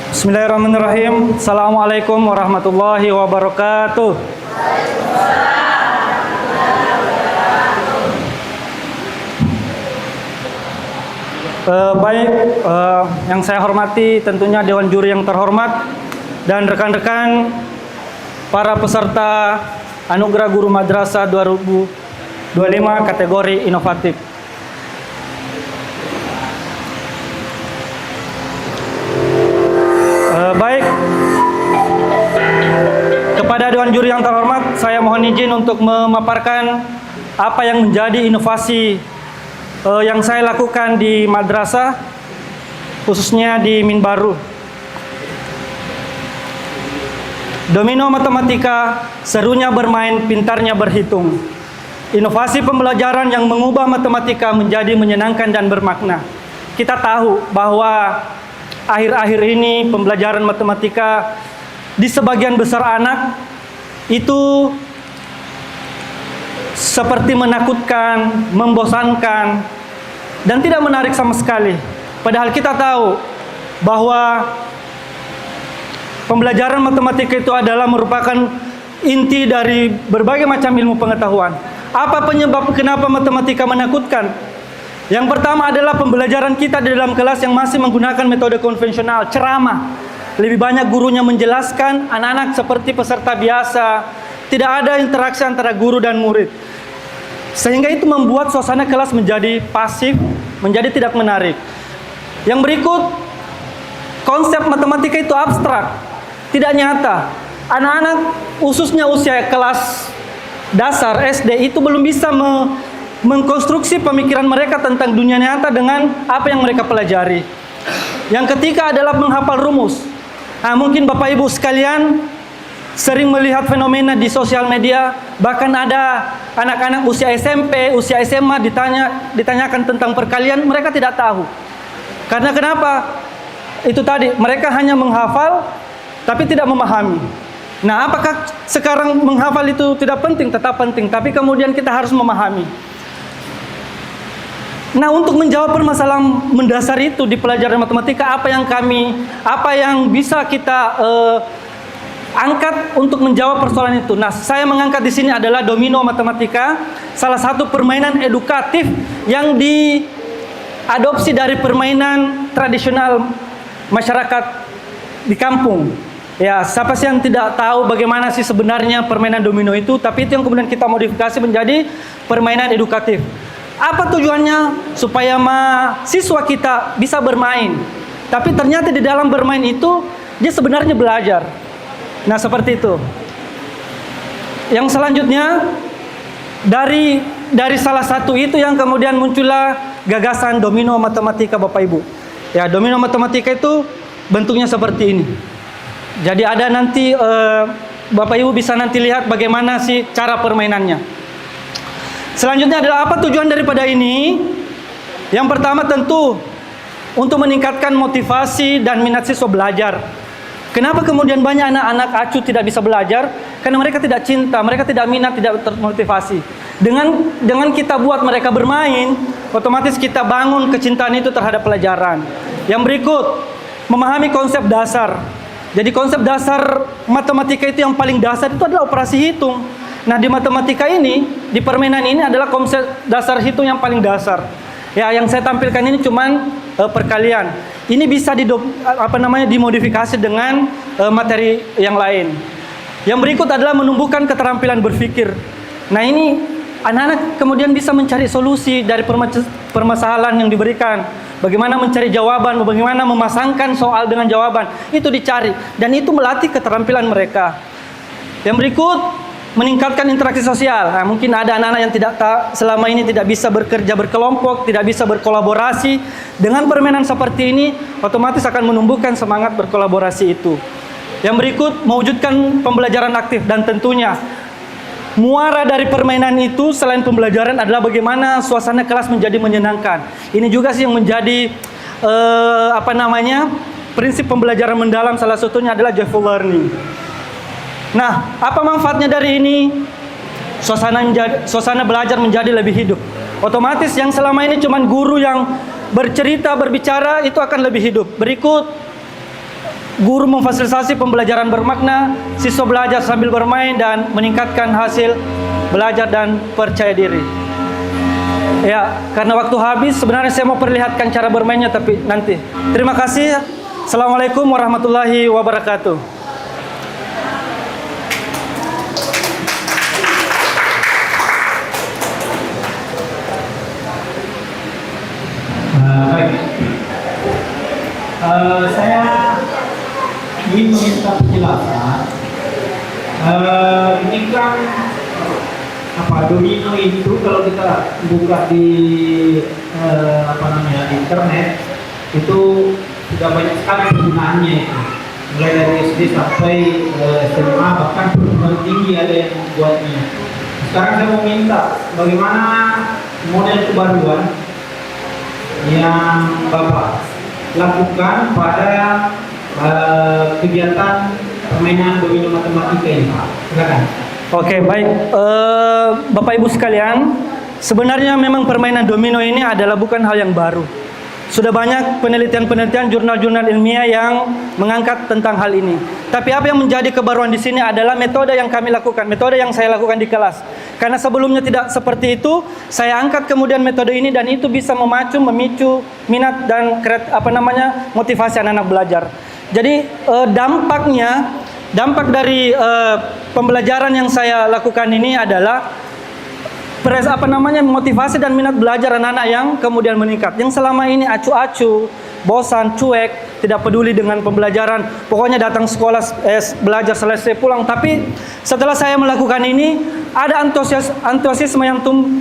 Bismillahirrahmanirrahim. Assalamualaikum warahmatullahi wabarakatuh. Baik, yang saya hormati tentunya Dewan Juri yang terhormat dan rekan-rekan para peserta Anugerah Guru Madrasah 2025 kategori inovatif. Baik, kepada Dewan Juri yang terhormat, saya mohon izin untuk memaparkan apa yang menjadi inovasi yang saya lakukan di madrasah, khususnya di Minbaru. Domino matematika, serunya bermain, pintarnya berhitung. Inovasi pembelajaran yang mengubah matematika menjadi menyenangkan dan bermakna. Kita tahu bahwa akhir-akhir ini pembelajaran matematika di sebagian besar anak itu seperti menakutkan, membosankan, dan tidak menarik sama sekali. Padahal kita tahu bahwa pembelajaran matematika itu adalah merupakan inti dari berbagai macam ilmu pengetahuan. Apa penyebab kenapa matematika menakutkan? Yang pertama adalah pembelajaran kita di dalam kelas yang masih menggunakan metode konvensional, ceramah. Lebih banyak gurunya menjelaskan, anak-anak seperti peserta biasa, tidak ada interaksi antara guru dan murid. Sehingga itu membuat suasana kelas menjadi pasif, menjadi tidak menarik. Yang berikut, konsep matematika itu abstrak, tidak nyata. Anak-anak khususnya usia kelas dasar SD itu belum bisa mengkonstruksi pemikiran mereka tentang dunia nyata dengan apa yang mereka pelajari. Yang ketiga adalah menghafal rumus. Nah, mungkin Bapak Ibu sekalian sering melihat fenomena di sosial media, bahkan ada anak-anak usia SMP, usia SMA ditanyakan tentang perkalian, mereka tidak tahu. Karena kenapa? Itu tadi, mereka hanya menghafal tapi tidak memahami. Nah, apakah sekarang menghafal itu tidak penting? Tetap penting, tapi kemudian kita harus memahami. Nah, untuk menjawab permasalahan mendasar itu di pelajaran matematika, apa yang bisa kita angkat untuk menjawab persoalan itu. Nah, saya mengangkat di sini adalah domino matematika, salah satu permainan edukatif yang diadopsi dari permainan tradisional masyarakat di kampung. Ya, siapa sih yang tidak tahu bagaimana sih sebenarnya permainan domino itu, tapi itu yang kemudian kita modifikasi menjadi permainan edukatif. Apa tujuannya? Supaya mahasiswa kita bisa bermain. Tapi ternyata di dalam bermain itu dia sebenarnya belajar. Nah, seperti itu. Yang selanjutnya dari salah satu itu yang kemudian muncullah gagasan domino matematika, Bapak Ibu. Ya, domino matematika itu bentuknya seperti ini. Jadi ada nanti Bapak Ibu bisa nanti lihat bagaimana sih cara permainannya. Selanjutnya adalah apa tujuan daripada ini? Yang pertama tentu untuk meningkatkan motivasi dan minat siswa belajar. Kenapa kemudian banyak anak-anak acuh tidak bisa belajar? Karena mereka tidak cinta, mereka tidak minat, tidak termotivasi. Dengan kita buat mereka bermain, otomatis kita bangun kecintaan itu terhadap pelajaran. Yang berikut, memahami konsep dasar. Jadi konsep dasar matematika itu yang paling dasar itu adalah operasi hitung. Nah, di matematika ini, di permainan ini adalah konsep dasar hitung yang paling dasar. Ya, yang saya tampilkan ini cuman perkalian. Ini bisa dimodifikasi dengan materi yang lain. Yang berikut adalah menumbuhkan keterampilan berpikir. Nah, ini anak-anak kemudian bisa mencari solusi dari permasalahan yang diberikan. Bagaimana mencari jawaban, bagaimana memasangkan soal dengan jawaban. Itu dicari dan itu melatih keterampilan mereka. Yang berikut, meningkatkan interaksi sosial. Nah, mungkin ada anak-anak yang selama ini tidak bisa bekerja berkelompok, tidak bisa berkolaborasi. Dengan permainan seperti ini, otomatis akan menumbuhkan semangat berkolaborasi itu. Yang berikut, mewujudkan pembelajaran aktif dan tentunya muara dari permainan itu selain pembelajaran adalah bagaimana suasana kelas menjadi menyenangkan. Ini juga sih yang menjadi prinsip pembelajaran mendalam, salah satunya adalah joyful learning. Nah, apa manfaatnya dari ini? Suasana belajar menjadi lebih hidup. Otomatis yang selama ini cuma guru yang bercerita, berbicara itu akan lebih hidup. Berikut guru memfasilitasi pembelajaran bermakna, siswa belajar sambil bermain dan meningkatkan hasil belajar dan percaya diri. Ya, karena waktu habis sebenarnya saya mau perlihatkan cara bermainnya tapi nanti. Terima kasih. Assalamualaikum warahmatullahi wabarakatuh. Baik, saya ingin meminta penjelasan. Ini kan domino itu kalau kita buka di di internet itu sudah banyak sekali penggunaannya itu. Mulai dari SD sampai SMA, bahkan perguruan tinggi ada yang membuatnya. Sekarang saya mau minta bagaimana model kebaruan yang Bapak lakukan pada kegiatan permainan domino matematika ini, Pak. Silakan. Oke, baik. Bapak Ibu sekalian, sebenarnya memang permainan domino ini adalah bukan hal yang baru. Sudah banyak penelitian-penelitian jurnal-jurnal ilmiah yang mengangkat tentang hal ini. Tapi apa yang menjadi kebaruan di sini adalah metode yang kami lakukan, metode yang saya lakukan di kelas. Karena sebelumnya tidak seperti itu, saya angkat kemudian metode ini dan itu bisa memicu minat dan motivasi anak-anak belajar. Jadi dampak dari pembelajaran yang saya lakukan ini adalah motivasi dan minat belajar anak-anak yang kemudian meningkat. Yang selama ini acu-acu, bosan, cuek, tidak peduli dengan pembelajaran, pokoknya datang sekolah, belajar selesai pulang. Tapi setelah saya melakukan ini, ada antusiasme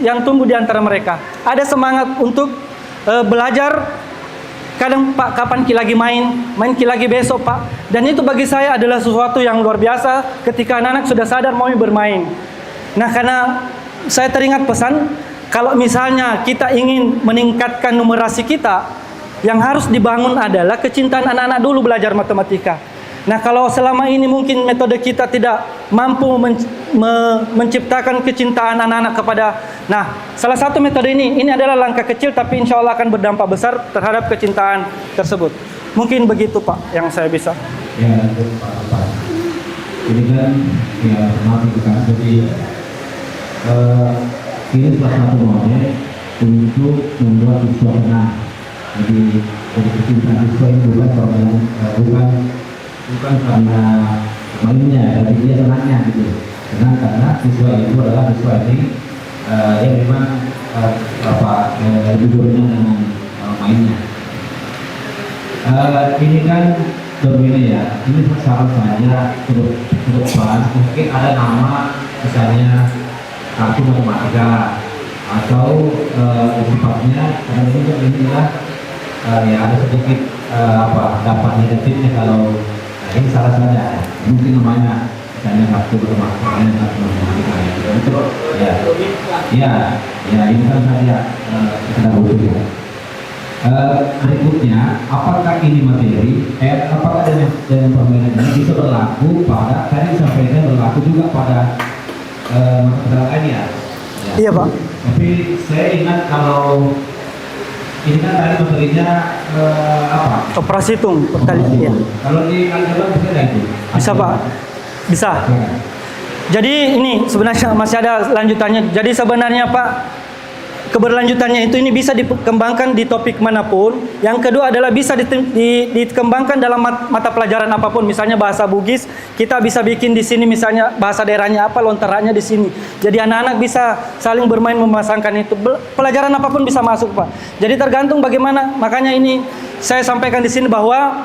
yang tumbuh di antara mereka. Ada semangat untuk belajar. Kadang, Pak, kapan Ki lagi main Ki lagi besok, Pak. Dan itu bagi saya adalah sesuatu yang luar biasa ketika anak-anak sudah sadar mau bermain. Nah, karena saya teringat pesan, kalau misalnya kita ingin meningkatkan numerasi kita, yang harus dibangun adalah kecintaan anak-anak dulu belajar matematika. Nah, kalau selama ini mungkin metode kita tidak mampu menciptakan kecintaan anak-anak kepada, salah satu metode ini adalah langkah kecil tapi insya Allah akan berdampak besar terhadap kecintaan tersebut. Mungkin begitu, Pak, yang saya bisa. Ya, Pak. Ini kan matematika, jadi ini salah satu model untuk membuat siswa tenang. Jadi kecintaan siswa ini bukan karena mainnya, tapi dia senangnya gitu. Senang karena siswa itu adalah siswa ini yang memang hidupnya dengan mainnya. Ini kan domino ya. Ini saja cukup pas. Mungkin ada nama misalnya kartu matematika atau sifatnya karena ini adalah ya ada sedikit dampak negatifnya kalau ini salah saja mungkin namanya misalnya kartu matematika itu ya ini kan saja kita butuh ya. Berikutnya, apakah ini materi apakah dengan permainan ini bisa berlaku pada tadi sampaikan berlaku juga pada mata lain ya? Iya, Pak. Tapi saya ingat kalau ini kan tadi materinya operasi hitung perkali. Iya. Kalau di aljabar bisa nggak itu? Bisa, Pak. Bisa. Jadi ini sebenarnya masih ada lanjutannya. Jadi sebenarnya, Pak, keberlanjutannya itu ini bisa dikembangkan di topik manapun. Yang kedua adalah bisa dikembangkan dalam mata pelajaran apapun. Misalnya bahasa Bugis, kita bisa bikin di sini misalnya bahasa daerahnya apa, lontarannya di sini. Jadi anak-anak bisa saling bermain memasangkan itu. Pelajaran apapun bisa masuk, Pak. Jadi tergantung bagaimana. Makanya ini saya sampaikan di sini bahwa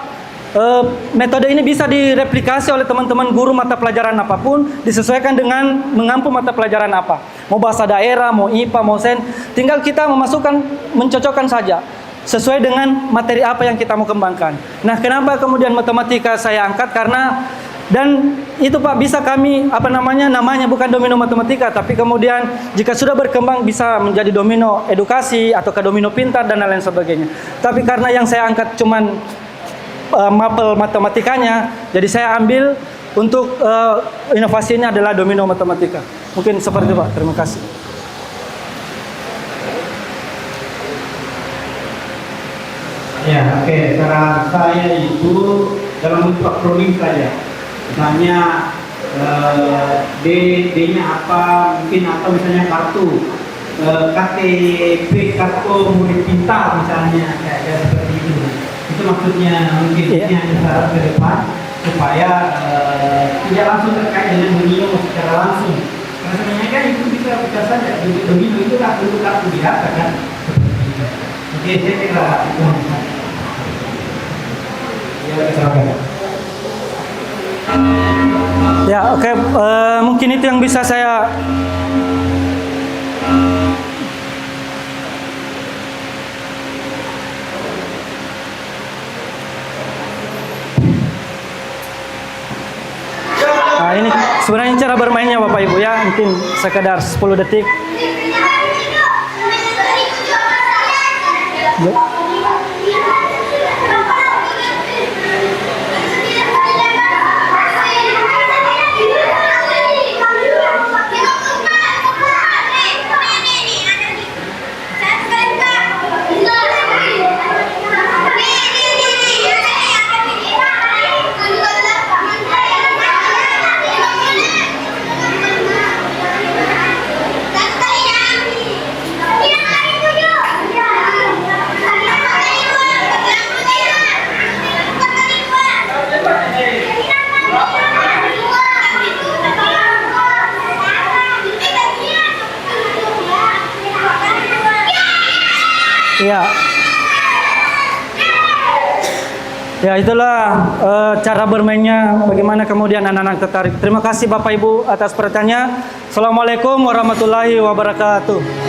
metode ini bisa direplikasi oleh teman-teman guru mata pelajaran apapun, disesuaikan dengan mengampu mata pelajaran apa. Mau bahasa daerah, mau IPA, mau sains, tinggal kita mencocokkan saja sesuai dengan materi apa yang kita mau kembangkan. Nah, kenapa kemudian matematika saya angkat? Karena dan itu, Pak, bisa kami namanya bukan domino matematika, tapi kemudian jika sudah berkembang bisa menjadi domino edukasi atau ke domino pintar dan lain sebagainya. Tapi karena yang saya angkat cuman mapel matematikanya, jadi saya ambil untuk inovasinya adalah domino matematika. Mungkin seperti itu, Pak. Terima kasih. Ya, oke. Saran saya itu dalam bentuk akronim saja. Misalnya D-nya apa, mungkin atau misalnya kartu KTP, kartu murid pintar misalnya, kayak seperti itu. Itu maksudnya mungkin ini hanya saran ke depan supaya tidak langsung terkait dengan domino secara langsung. Karena sebenarnya kan itu bisa saja domino itu kan bentuk kartu biasa kan. Oke, saya kira itu. Ya, oke. Mungkin itu yang bisa saya. Nah, ini sebenarnya cara bermainnya Bapak Ibu ya, mungkin sekedar 10 detik. Ya. Ya, itulah cara bermainnya, bagaimana kemudian anak-anak tertarik. Terima kasih Bapak Ibu atas perhatiannya. Assalamualaikum warahmatullahi wabarakatuh.